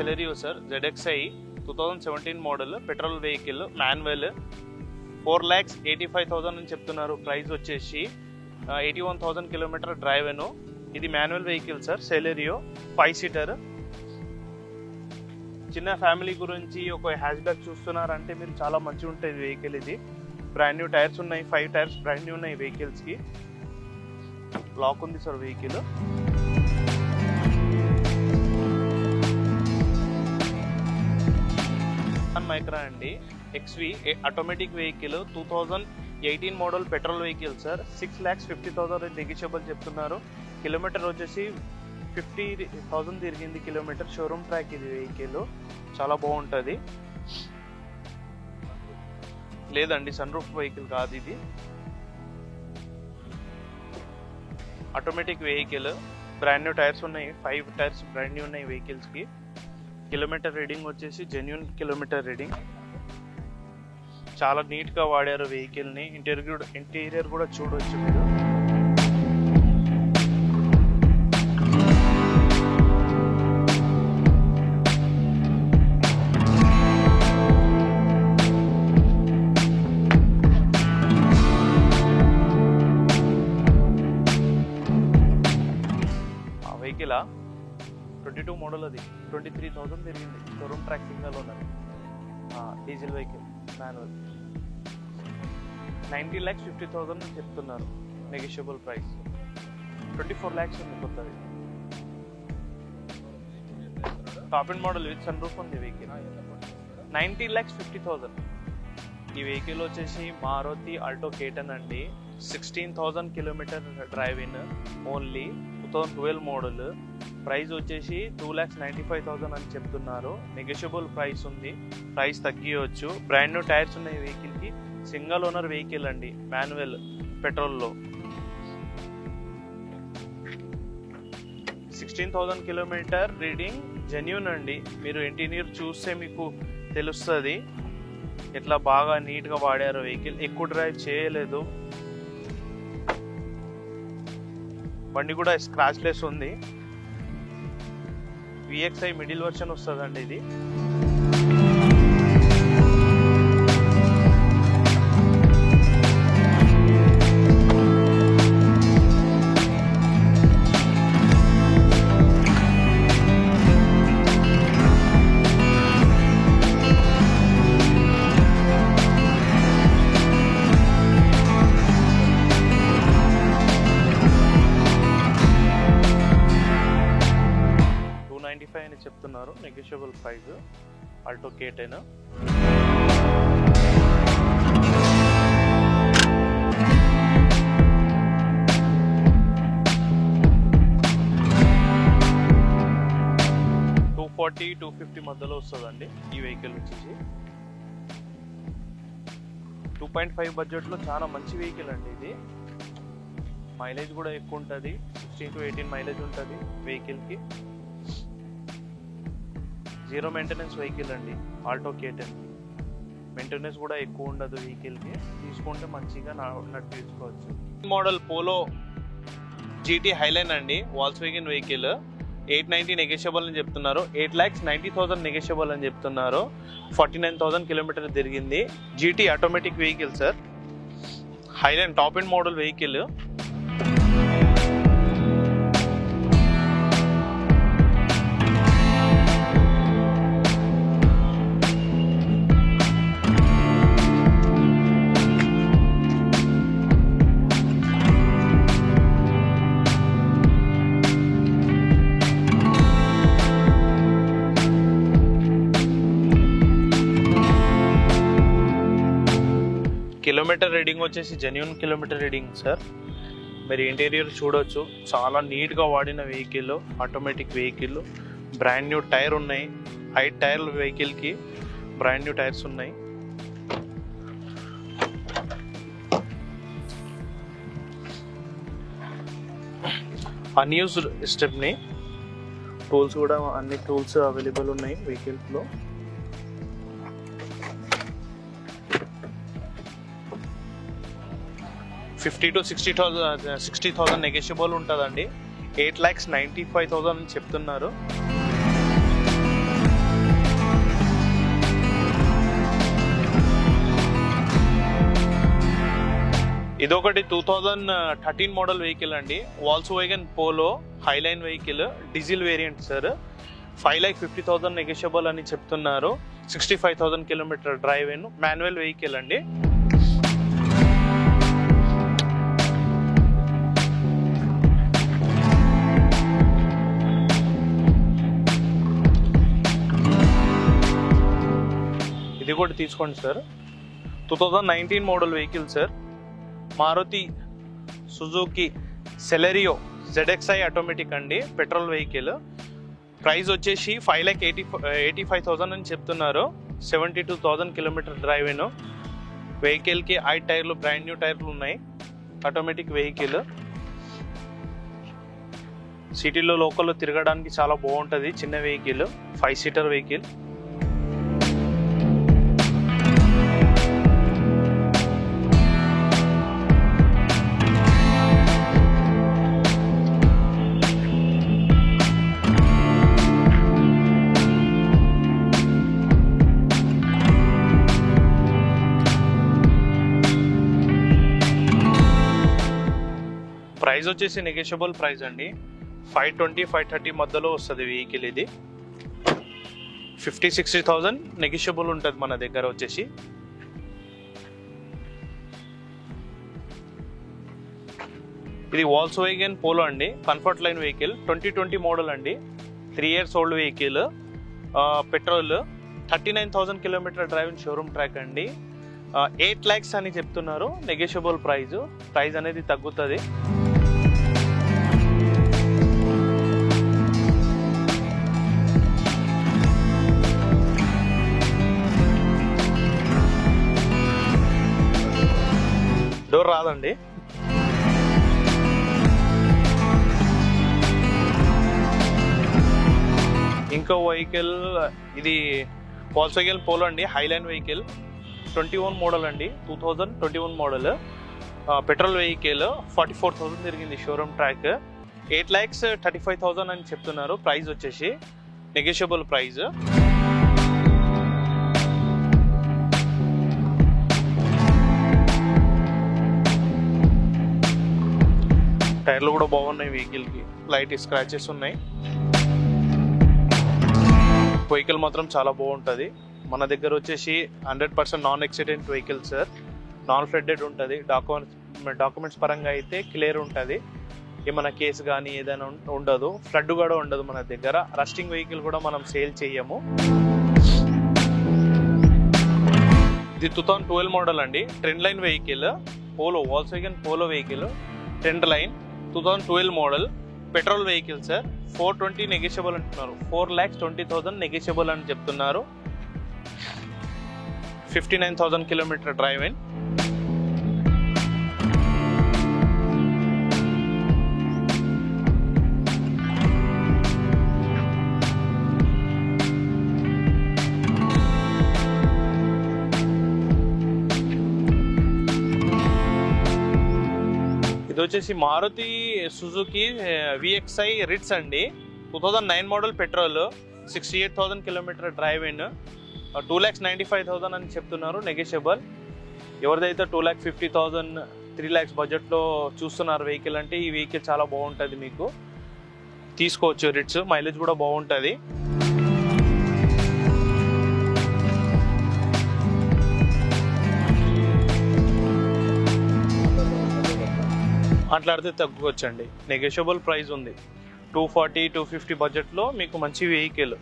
Celerio sir, ZXi 2017 model petrol vehicle manual 4,85,000 అని చెప్తున్నారు. Price వచ్చేసి 81,000 కిలోమీటర్ డ్రైవ్ అను. ఇది manual vehicle sir. Celerio 5 seater. చిన్న ఫ్యామిలీ గురించి ఒక హ్యాచ్ బ్యాక్ చూస్తున్నారంటే మీరు చాలా మంచిగా ఉంటుంది వెహికల్. ఇది బ్రాండ్ న్యూ టైర్స్ ఉన్నాయి, 5 టైర్స్ బ్రాండ్ న్యూ ఉన్నాయి వెహికల్స్కి. లాక్ ఉంది సార్ వెహికల్. మైక్రా అండి, XV automatic vehicle 2018 model petrol vehicle sir. 6,50,000 negotiable చెప్తున్నారు. కిలోమీటర్ వచ్చేసి 50,000 తిరిగింది కిలోమీటర్. షోరూమ్ ట్రాక్ ఇది వెహికల్, చాలా బాగుంటుంది. లేదండి, సన్ రూఫ్ వెహికల్ కాదు ఇది. Automatic vehicle, brand new tyres ఉన్నాయి, 5 టైర్స్ బ్రాండ్ న్యూ ఉన్నాయి వెహికల్స్కి. కిలోమీటర్ రీడింగ్ వచ్చేసి జెన్యూన్ కిలోమీటర్ రీడింగ్. చాలా నీట్గా వాడారు వెహికల్ని. ఇంటీరియర్ కూడా చూడవచ్చు మీరు. ఆ వెహికల్ 22 మోడల్, అది 23,000 తిరిగింది. షోరూమ్ ట్రాక్ సింగల్ ఉన్నది. Diesel vehicle manual. 90,50,000 చెప్తున్నారు నెగిషియబుల్ ప్రైస్. 24 lakhs ఉంది కొత్తది. Top end model with sunroof ఉంది వెహికల్. 90,50,000. ఈ వెహికల్ వచ్చేసి మారుతి ఆల్టో కేటన్ అండి. 16,000 kilometer drive in only. 2012 model. Price వచ్చేసి 2,95,000 అని చెప్తున్నారు. నెగోషియబుల్ ప్రైస్ ఉంది, ప్రైస్ తగ్గియవచ్చు. బ్రాండ్ న్యూ టైర్స్ ఉన్నాయి వెహికల్కి. సింగిల్ ఓనర్ వెహికల్ అండి, మాన్యువల్ పెట్రోల్లో. 16,000 కిలోమీటర్ రీడింగ్, జెన్యూన్ అండి. మీరు ఇంటీరియర్ చూస్తే మీకు తెలుస్తుంది ఎట్లా బాగా నీట్గా వాడారు వెహికల్. ఎక్కువ డ్రైవ్ చేయలేదు. బండి కూడా స్క్రాచ్ లెస్ ఉంది. VXi మిడిల్ వర్షన్ వస్తుందండి ఇది. అని చెప్తున్నారు నెగోషియబుల్ ప్రైస్. ఆల్టో కేటన్. $240-250 మధ్యలో వస్తుందండి ఈ వెహికల్ వచ్చేసి. 2.5 బడ్జెట్లో చాలా మంచి వెహికల్ అండి ఇది. మైలేజ్ కూడా ఎక్కువ ఉంటుంది, 16 to 18 మైలేజ్ ఉంటుంది వెహికల్కి. జీరో మెయింటెనెన్స్ వెహికల్ అండి ఆల్టో కేటన్. మెయింటెనెన్స్ కూడా ఎక్కువ ఉండదు వెహికల్కి. తీసుకుంటే మంచిగా నడిపించుకోవచ్చు. మోడల్ పోలో GT హైలైన్ అండి, వాల్క్స్వాగన్ వెహికల్. 890 నెగోషియబుల్ అని చెప్తున్నారు. 8,90,000 నెగోషియబుల్ అని చెప్తున్నారు. 49,000 కిలోమీటర్ తిరిగింది. GT automatic vehicle sir. Highline top end model vehicle. Kilometer reading వచ్చేసి జెన్యూన్ కిలోమీటర్ రీడింగ్ సార్. మీరు ఇంటీరియర్ చూడవచ్చు, చాలా నీట్గా వాడిన vehicle. Automatic vehicle. Brand new tyre ఉన్నాయి, 5 టైర్లు వెహికల్కి బ్రాండ్ న్యూ టైర్స్ ఉన్నాయి. Unused stepney. టూల్స్ కూడా అన్ని టూల్స్ అవైలబుల్ ఉన్నాయి వెహికల్స్లో. $50,000 to $60,000 నెగోషియబుల్ ఉంటుందండి. 8,95,000 అని చెప్తున్నారు. ఇదొకటి 2013 మోడల్ వెహికల్ అండి, Volkswagen Polo Highline vehicle, diesel variant sir. 5,50,000 negotiable అని చెప్తున్నారు. 65,000 కిలోమీటర్ డ్రైవ్ అయిన మాన్యువల్ వెహికల్ అండి. ఇది కూడా తీసుకోండి sir. 2019 model vehicle sir, Maruti Suzuki Celerio ZXi automatic అండి, పెట్రోల్ వెహికల్. ప్రైస్ వచ్చేసి 5,85,000 అని చెప్తున్నారు. 72,000 కిలోమీటర్ డ్రైవ్ అయిన వెహికల్కి 5 టైర్లు బ్రాండ్ న్యూ టైర్లు ఉన్నాయి. ఆటోమేటిక్ వెహికల్, సిటీలో లోకల్లో తిరగడానికి చాలా బాగుంటుంది. చిన్న వెహికల్, 5 సీటర్ వెహికల్. ప్రైస్ వచ్చేసి నెగోషియబుల్ ప్రైస్ అండి, 520-530 మధ్యలో వస్తుంది వెహికల్. ఇది 50,000-60,000 నెగోషియబుల్ ఉంటుంది మన దగ్గర వచ్చేసి. ఇది వాల్క్స్వాగన్ పోలో అండి, కంఫర్ట్ లైన్ వెహికల్, 2020 మోడల్ అండి, 3 years old vehicle, petrol, 39,000 kilometer drive showroom track అండి. 8 lakhs అని చెప్తున్నారు. నెగోషియబుల్ ప్రైస్ అనేది తగ్గుతుంది. డోర్ రాదండి. ఇంకో వెహికల్, ఇది వాల్క్స్వాగన్ పోలో అండి, హైలైన్ వెహికల్, 21 మోడల్ అండి, 2021 మోడల్, పెట్రోల్ వెహికల్, 44,000 తిరిగింది షోరూమ్ ట్రాక్. 8,35,000 అని చెప్తున్నారు. ప్రైస్ వచ్చేసి నెగోషియబుల్ ప్రైస్. టైర్లు కూడా బాగున్నాయి వెహికల్కి, లైట్ స్క్రాచెస్ ఉన్నాయి. వెహికల్ మాత్రం చాలా బాగుంటుంది. మన దగ్గర వచ్చేసి 100% non accident vehicle sir, non flooded ఉంటుంది. డాక్యుమెంట్స్ పరంగా అయితే క్లియర్ ఉంటుంది. ఏమైనా కేసు కానీ ఏదైనా ఉండదు, ఫ్లడ్ కూడా ఉండదు మన దగ్గర. రస్టింగ్ వెహికల్ కూడా మనం సేల్ చేయము. ఇది 2012 మోడల్ అండి, trend line vehicle, Polo, Volkswagen Polo vehicle, trend line, 2012 model, petrol vehicle sir. 420 negotiable అంటున్నారు. 4,20,000 నెగోషియబుల్ అని చెప్తున్నారు. 59,000 కిలోమీటర్ డ్రైవ్ ఇన్. ఇది వచ్చేసి మారుతి సుజుకి VXi రిట్స్ అండి, 2009 model, petrol, 68,000 kilometer drive in, 2,95,000 అని చెప్తున్నారు. నెగోషియబుల్. ఎవరిదైతే 2,50,000, 3 lakhs బడ్జెట్లో చూస్తున్నారు వెహికల్ అంటే ఈ వెహికల్ చాలా బాగుంటుంది, మీకు తీసుకోవచ్చు. రిట్స్ మైలేజ్ కూడా బాగుంటుంది. మాట్లాడితే తగ్గువచ్చండి. నెగోషియబుల్ ప్రైస్ ఉంది. 240-250 బడ్జెట్లో మీకు మంచి వెహికల్.